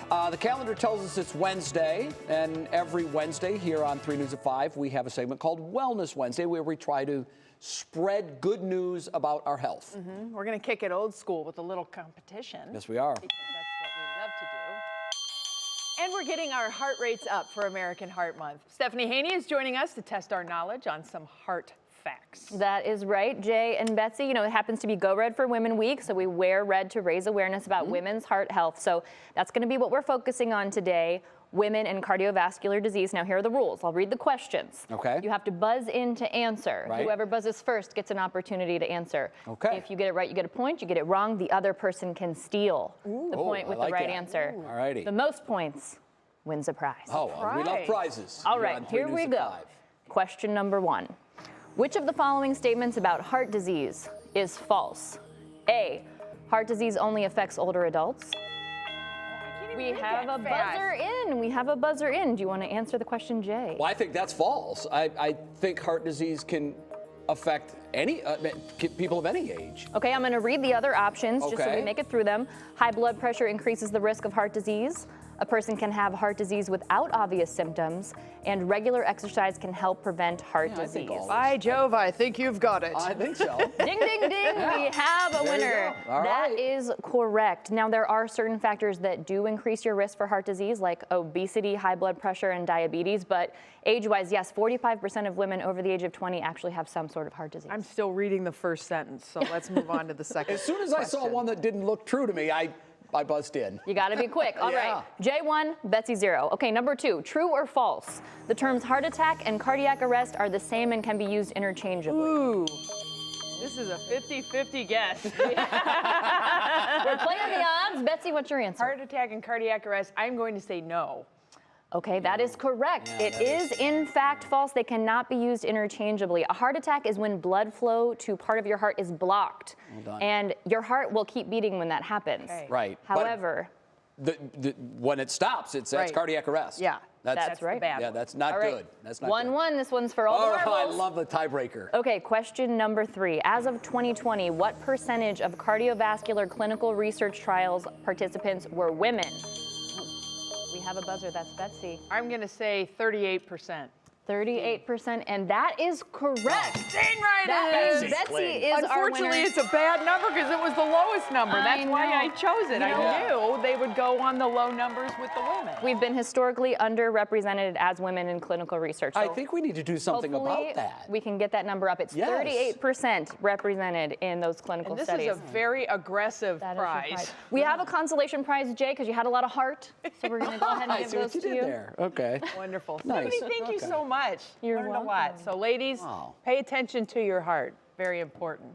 The calendar tells us it's Wednesday, and every Wednesday here on 3 News at 5, we have a segment called Wellness Wednesday, where we try to spread good news about our health. We're going to kick it old school with a little competition. Yes, we are. Because that's what we love to do. And we're getting our heart rates up for American Heart Month. Stephanie Haney is joining us to test our knowledge on some heart facts. That is right, Jay and Betsy. You know, it happens to be Go Red for Women Week, so we wear red to raise awareness about women's heart health. So that's going to be what we're focusing on today, women and cardiovascular disease. Now, here are the rules. I'll read the questions. Okay. You have to buzz in to answer. Right. Whoever buzzes first gets an opportunity to answer. Okay. If you get it right, you get a point. You get it wrong, the other person can steal the point with I like the right that. answer. All righty. The most points wins a prize. Oh, we love prizes. All Here right, on 3 here News we at go. 5. Question number 1. Which of the following statements about heart disease is false? A, heart disease only affects older adults. We have a buzzer in. We have a buzzer in. Do you want to answer the question, Jay? Well, I think that's false. I think heart disease can affect any people of any age. Okay, I'm going to read the other options just so we Okay. make it through them. High blood pressure increases the risk of heart disease. A person can have heart disease without obvious symptoms, and regular exercise can help prevent heart I think disease. all By Jove, I think you've got it. I think so. Ding, ding, ding, we have a There you winner. go. All That right. is correct. Now, there are certain factors that do increase your risk for heart disease, like obesity, high blood pressure, and diabetes. But age-wise, yes, 45% of women over the age of 20 actually have some sort of heart disease. I'm still reading the first sentence, so let's move on to the second. As soon as I saw one that didn't look true to me, I buzzed in. You got to be quick. All Yeah. right. J1, Betsy 0. Okay, number 2, true or false? The terms heart attack and cardiac arrest are the same and can be used interchangeably. Ooh, this is a 50-50 guess. We're playing the odds. Betsy, what's your answer? Heart attack and cardiac arrest, I'm going to say no. Okay, that is correct. Yeah, It that is in fact false. They cannot be used interchangeably. A heart attack is when blood flow to part of your heart is blocked. Well done. And your heart will keep beating when that happens. Okay. Right. But However, when it stops, that's Right. cardiac arrest. Yeah, that's right. the bad Yeah, one. that's not all right. good. That's not 1-1. good. This one's for all Oh, the I marbles. love the tiebreaker. Okay, question number 3. As of 2020, what percentage of cardiovascular clinical research trials participants were women? We have a buzzer. That's Betsy. I'm going to say 38%. 38%, and that is correct. Dang right That it means is. Betsy Kling. is our Unfortunately, winner. it's a bad number because it was the lowest number. I That's why I know. chose it. You know- I knew they would go on the low numbers with the women. We've been historically underrepresented as women in clinical research. I so think we need to do something hopefully about that. we can get that number up. It's Yes. 38% represented in those clinical And this studies. is a very aggressive That is your prize. We have a consolation prize, Jay, because you had a lot of heart. So we're going to go ahead and I give see what those you to did you. there. Okay. Wonderful. Nice. Stephanie, thank you Okay. so much. You're Learned a lot. welcome. So ladies, Wow. pay attention to your heart. Very important.